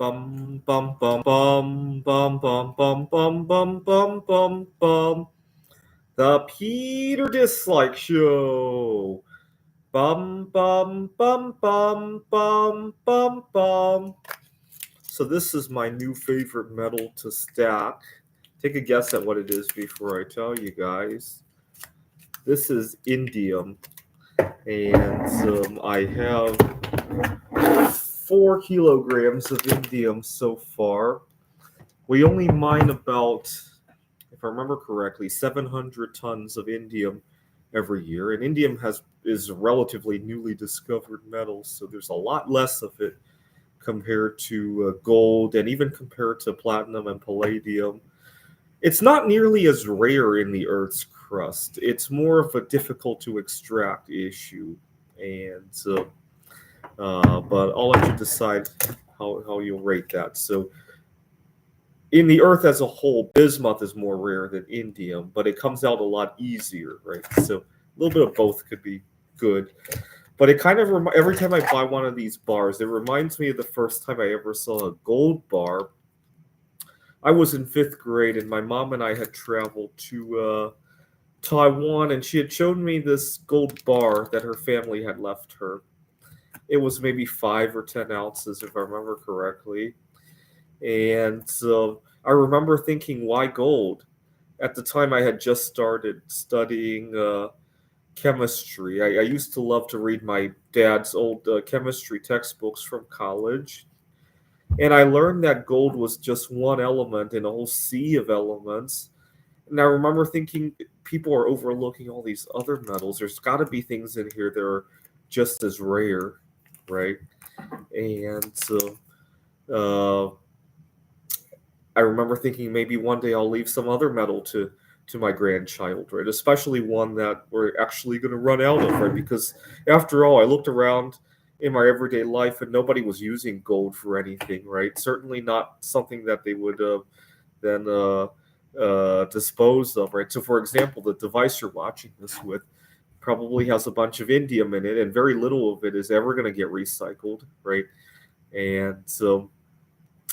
Bum bum bum bum bum bum bum bum bum bum bum bum. The Peter Dislike Show. Bum bum bum bum bum bum bum. So this is my new favorite metal to stack. Take a guess at what it is before I tell you guys. This is indium, and I have 4 kilograms of indium so far. We only mine about, if I remember correctly, 700 tons of indium every year, and indium is a relatively newly discovered metal, so there's a lot less of it compared to gold, and even compared to platinum and palladium. It's not nearly as rare in the Earth's crust. It's more of a difficult to extract issue, and but I'll let you decide how you'll rate that. So in the Earth as a whole, bismuth is more rare than indium, but it comes out a lot easier, right? So a little bit of both could be good. But it kind of every time I buy one of these bars, it reminds me of the first time I ever saw a gold bar. I was in 5th grade, and my mom and I had traveled to Taiwan, and she had shown me this gold bar that her family had left her. It was maybe 5 or 10 ounces, if I remember correctly. And I remember thinking, why gold? At the time, I had just started studying chemistry. I used to love to read my dad's old chemistry textbooks from college. And I learned that gold was just one element in a whole sea of elements. And I remember thinking, people are overlooking all these other metals. There's got to be things in here that are just as rare, right? And so uh, I remember thinking maybe one day I'll leave some other metal to my grandchild, right? Especially one that we're actually going to run out of, right? Because after all, I looked around in my everyday life and nobody was using gold for anything, right? Certainly not something that they would then dispose of, right? So, for example, the device you're watching this with probably has a bunch of indium in it, and very little of it is ever going to get recycled, right? And so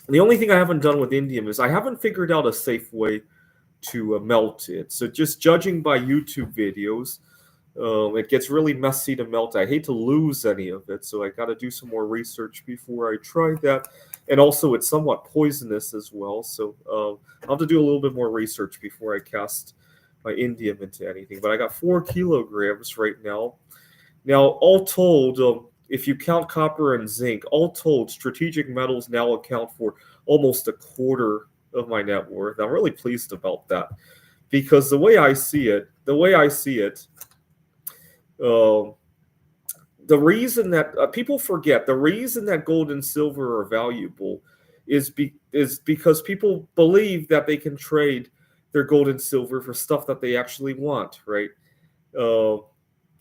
the only thing I haven't done with indium is I haven't figured out a safe way to melt it. So just judging by YouTube videos, it gets really messy to melt. I hate to lose any of it, so I got to do some more research before I try that. And also, it's somewhat poisonous as well, so I'll have to do a little bit more research before I cast my indium into anything. But I got 4 kilograms right now. Now, all told, if you count copper and zinc, all told, strategic metals now account for almost a quarter of my net worth. I'm really pleased about that because the way I see it, uh, the reason that people forget, the reason that gold and silver are valuable is because people believe that they can trade their gold and silver for stuff that they actually want, right? Uh,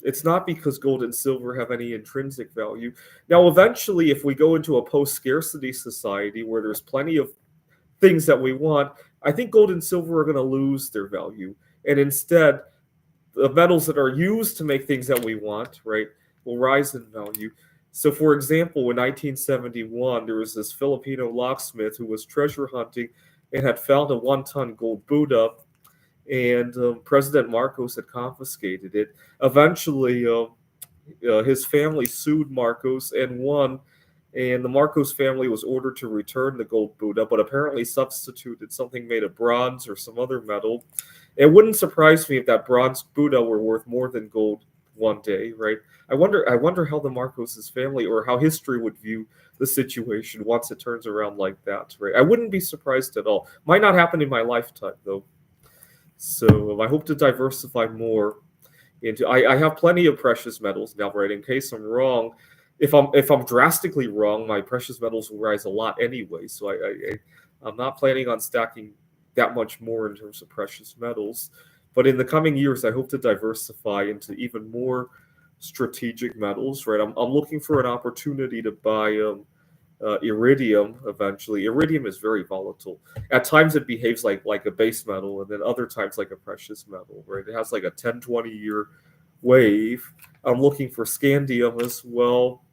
it's not because gold and silver have any intrinsic value. Now, eventually, if we go into a post-scarcity society where there's plenty of things that we want, I think gold and silver are going to lose their value. And instead, the metals that are used to make things that we want, right, will rise in value. So, for example, in 1971, there was this Filipino locksmith who was treasure hunting and had found a 1 ton gold Buddha, and President Marcos had confiscated it. Eventually, his family sued Marcos and won, and the Marcos family was ordered to return the gold Buddha, but apparently substituted something made of bronze or some other metal. It wouldn't surprise me if that bronze Buddha were worth more than gold one day, right? I wonder how the Marcos' family or how history would view the situation once it turns around like that, right? I wouldn't be surprised at all. Might not happen in my lifetime, though. So I hope to diversify more into. I have plenty of precious metals now, right? In case I'm wrong, if I'm drastically wrong, my precious metals will rise a lot anyway. So I'm not planning on stacking that much more in terms of precious metals. But in the coming years, I hope to diversify into even more strategic metals, right? I'm looking for an opportunity to buy iridium eventually. Iridium is very volatile. At times it behaves like a base metal, and then other times like a precious metal, right? It has like a 10-20 year wave. I'm looking for scandium as well.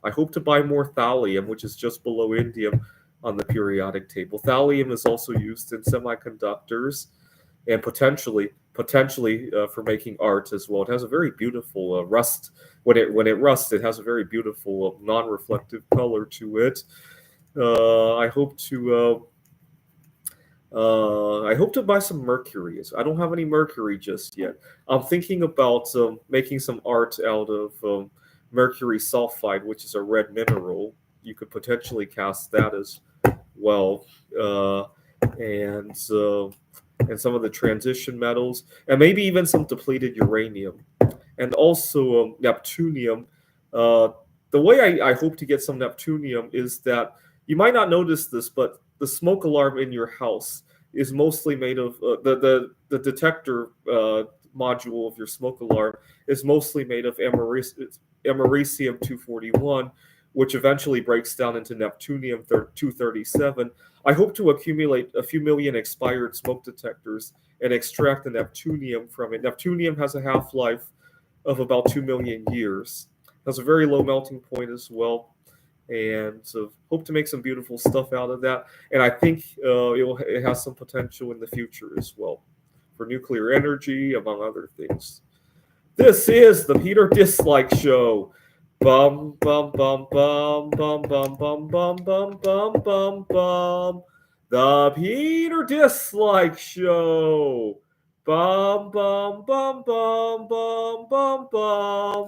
I hope to buy more thallium, which is just below indium on the periodic table. Thallium is also used in semiconductors and potentially for making art as well. It has a very beautiful rust. When it rusts, it has a very beautiful non-reflective color to it. I hope to buy some mercury. I don't have any mercury just yet. I'm thinking about making some art out of mercury sulfide, which is a red mineral. You could potentially cast that as well, and some of the transition metals, and maybe even some depleted uranium, and also neptunium. Uh, the way I hope to get some neptunium is that you might not notice this, but the smoke alarm in your house is mostly made of the detector module of your smoke alarm is mostly made of americium 241, which eventually breaks down into neptunium 237. I hope to accumulate a few million expired smoke detectors and extract the neptunium from it. Neptunium has a half-life of about 2 million years. It has a very low melting point as well. And so hope to make some beautiful stuff out of that. And I think it has some potential in the future as well for nuclear energy, among other things. This is the Peter Dislike Show. Bum bum bum bum bum bum bum bum bum bum bum bum. The Peter Dislike Show. Bum bum bum bum bum bum bum.